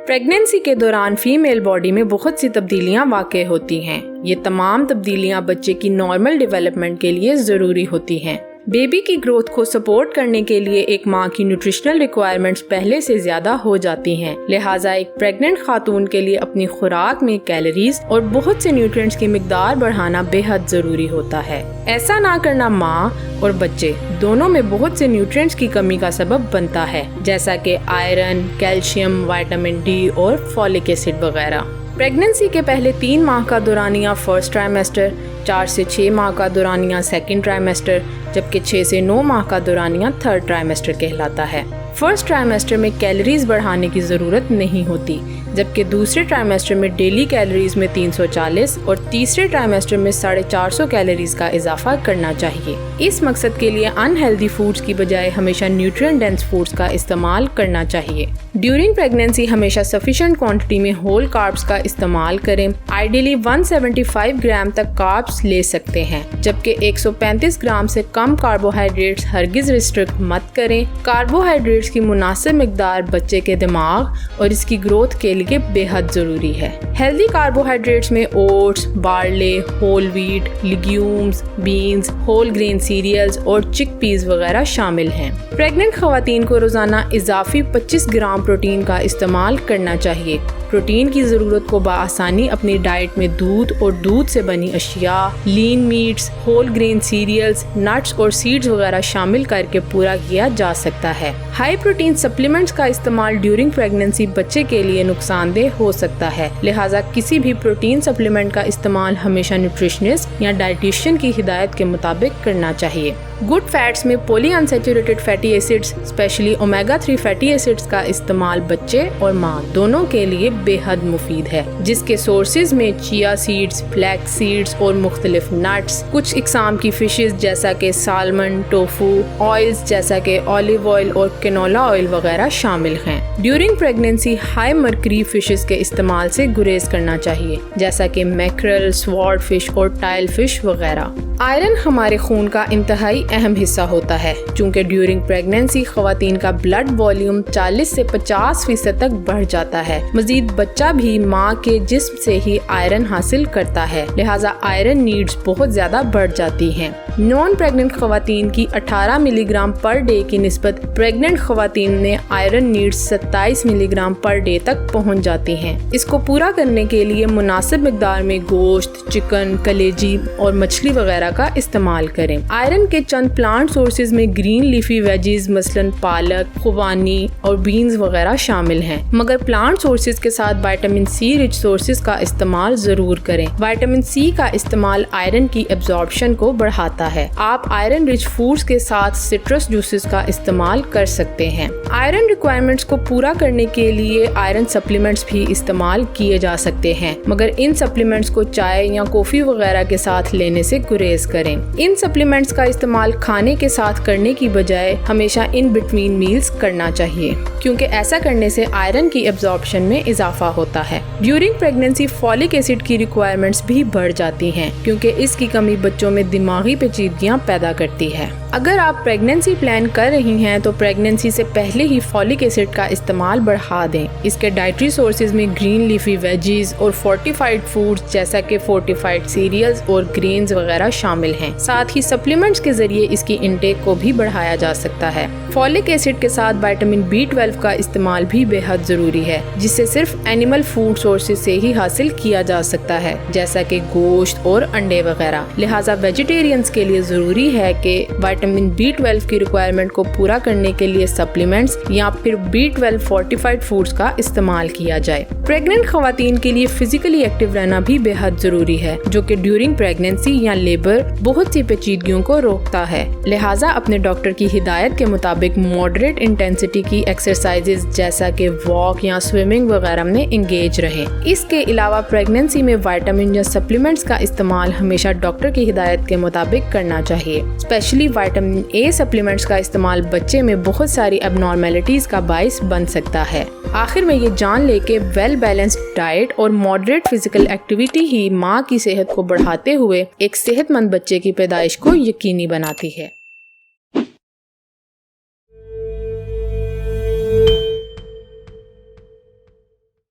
Pregnancy के दौरान female body में बहुत सी तब्दीलियां वाक़ई होती हैं। ये तमाम तब्दीलियां बच्चे की नॉर्मल डेवलपमेंट के लिए ज़रूरी होती हैं। बेबी की ग्रोथ को सपोर्ट करने के लिए एक माँ की न्यूट्रिशनल रिक्वायरमेंट्स पहले से ज्यादा हो जाती हैं। लिहाजा एक प्रेग्नेंट खातून के लिए अपनी खुराक में कैलोरीज और बहुत से न्यूट्रिएंट्स की मिकदार बढ़ाना बेहद जरूरी होता है। ऐसा ना करना माँ और बच्चे दोनों में बहुत से न्यूट्रिएंट्स की कमी का सबब बनता है, जैसा कि आयरन, कैल्शियम, विटामिन डी और फॉलिक एसिड वगैरह। प्रेगनेंसी के पहले 3 माह का दौरानिया फर्स्ट ट्राइमेस्टर, 4 से 6 माह का दौरानिया सेकंड ट्राइमेस्टर, जबकि 6 से 9 माह का दौरानिया थर्ड ट्राइमेस्टर कहलाता है। फर्स्ट ट्राइमेस्टर में कैलोरीज बढ़ाने की ज़रूरत नहीं होती, जबकि दूसरे ट्राइमेस्टर में डेली कैलोरीज में 340 और तीसरे ट्राइमेस्टर में 450 कैलोरीज का इजाफा करना चाहिए। इस मकसद के लिए अनहेल्दी फूड्स की बजाय हमेशा न्यूट्रिएंट डेंस फूड्स का इस्तेमाल करना चाहिए। ड्यूरिंग प्रेगनेंसी हमेशा सफिशिएंट क्वांटिटी में होल कार्ब्स का इस्तेमाल करें। आइडियली 175 ग्राम तक कार्ब्स ले सकते हैं, जबकि 135 ग्राम से कम कार्बोहाइड्रेट्स हरगिज रिस्ट्रिक्ट मत करें। कार्बोहाइड्रेट्स की मुनासिब मिकदार बच्चे के दिमाग और इसकी ग्रोथ के लिए बेहद जरूरी है। हेल्दी कार्बोहाइड्रेट्स में oats, barley, whole wheat, legumes, beans, whole grain cereals और चिकपीस वगैरह शामिल हैं। प्रेग्नेंट खवातीन को रोजाना इजाफी 25 ग्राम प्रोटीन का इस्तेमाल करना चाहिए। प्रोटीन की ज़रूरत को बआसानी अपनी डाइट में दूध और दूध से बनी अशिया, lean meats, whole grain cereals, nuts और सीड्स वगैरह शामिल करके पूरा किया जा सकता है। हाई प्रोटीन सप्लीमेंट्स का इस्तेमाल ड्यूरिंग प्रेगनेंसी बच्चे के लिए नुकसानदेह हो सकता है, लिहाजा किसी भी प्रोटीन सप्लीमेंट का इस्तेमाल हमेशा न्यूट्रिशनिस्ट या डाइटिशियन की हिदायत के मुताबिक करना चाहिए। गुड फैट्स में poly unsaturated fatty acids, specially omega 3 fatty acids का इस्तेमाल बच्चे और माँ दोनों के लिए बेहद मुफीद है, जिसके सोर्सेज में चिया सीड्स, फ्लैक्स सीड्स और मुख्तलिफ नट्स, कुछ इकसाम की फिशेस जैसा कि सालमन, टोफू, ऑयल्स जैसा कि ऑलिव ऑयल और कैनोला ऑयल वगैरह शामिल हैं। During pregnancy high mercury fishes के इस्तेमाल से गुरेज करना चाहिए, जैसा कि मैकरल, स्वॉर्ड फिश और टाइल फिश वगैरह। आयरन हमारे खून का इंतहाई अहम हिस्सा होता है, चूँकि ड्यूरिंग प्रेगनेंसी खवातीन का ब्लड वॉल्यूम 40 से 50% तक बढ़ जाता है। मजीद बच्चा भी माँ के जिस्म से ही आयरन हासिल करता है, लिहाजा आयरन नीड्स बहुत ज्यादा बढ़ जाती हैं। नॉन प्रेग्नेंट खवातीन की 18 मिलीग्राम पर डे की निस्बत प्रेग्नेंट खवातीन में iron needs 27 milligram per day तक पहुँच जाती हैं। इसको पूरा करने के लिए मुनासिब मिकदार में गोश्त, चिकन, कलेजी और मछली वगैरह का इस्तेमाल करें। आयरन के चंद प्लांट सोर्सेज में ग्रीन लीफी वेजीज मसलन पालक, खुबानी और बीन्स वगैरह शामिल हैं, मगर प्लांट सोर्सेज के साथ विटामिन सी रिच सोर्सेज का इस्तेमाल जरूर करें। विटामिन सी का इस्तेमाल आयरन की एब्जॉर्प्शन को बढ़ाता है। आप आयरन रिच फूड्स के साथ सिट्रस जूसेस का इस्तेमाल कर सकते हैं। आयरन रिक्वायरमेंट्स को पूरा करने के लिए आयरन सप्लीमेंट्स भी इस्तेमाल किए जा सकते हैं, मगर इन सप्लीमेंट्स को चाय या कॉफी वगैरह के साथ लेने से गुरेज करें। इन सप्लीमेंट्स का इस्तेमाल खाने के साथ करने की बजाय हमेशा इन बिटवीन मील्स करना चाहिए, क्योंकि ऐसा करने से आयरन की एब्जॉर्प्शन में इजाफा होता है। ड्यूरिंग प्रेगनेंसी फॉलिक एसिड की रिक्वायरमेंट्स भी बढ़ जाती हैं, क्योंकि इसकी कमी बच्चों में दिमागी पेचीदगियां पैदा करती है। अगर आप प्रेगनेंसी प्लान कर रही हैं तो प्रेगनेंसी से पहले ही फॉलिक एसिड का इस्तेमाल बढ़ा दें। इसके डाइटरी सोर्सेज में ग्रीन लीफी वेजीज और फोर्टिफाइड फूड्स जैसा कि फोर्टिफाइड सीरियल्स और ग्रेन्स वगैरह शामिल हैं। साथ ही सप्लीमेंट्स के जरिए इसकी इंटेक को भी बढ़ाया जा सकता है। फॉलिक एसिड के साथ विटामिन B12 का इस्तेमाल भी बेहद जरूरी है, जिसे सिर्फ एनिमल फूड सोर्सेज से ही हासिल किया जा सकता है, जैसा कि गोश्त और अंडे वगैरह। लिहाजा वेजिटेरियंस के लिए जरूरी है कि विटामिन B12 की रिक्वायरमेंट को पूरा करने के लिए सप्लीमेंट्स या फिर B12 फोर्टिफाइड फूड्स का इस्तेमाल किया जाए। प्रेग्नेंट खवातीन के लिए फिजिकली एक्टिव रहना भी बेहद जरूरी है, जो कि ड्यूरिंग प्रेगनेंसी या लेबर बहुत सी पेचीदगियों को रोकता है। लिहाजा अपने डॉक्टर की हिदायत के मुताबिक मॉडरेट इंटेंसिटी की एक्सरसाइजेज जैसा कि वॉक या स्विमिंग वगैरह में एंगेज रहें। इसके अलावा प्रेगनेंसी में विटामिन या सप्लीमेंट्स का इस्तेमाल हमेशा डॉक्टर की हिदायत के मुताबिक करना चाहिए। स्पेशली विटामिन ए सप्लीमेंट्स का इस्तेमाल बच्चे में बहुत सारी एबनॉर्मेलिटीज का बाइस बन सकता है। आखिर में ये जान ले कि वेल बैलेंस्ड डाइट और मॉडरेट फिजिकल एक्टिविटी ही माँ की सेहत को बढ़ाते हुए एक सेहतमंद बच्चे की पैदाइश को यकीनी बनाती है।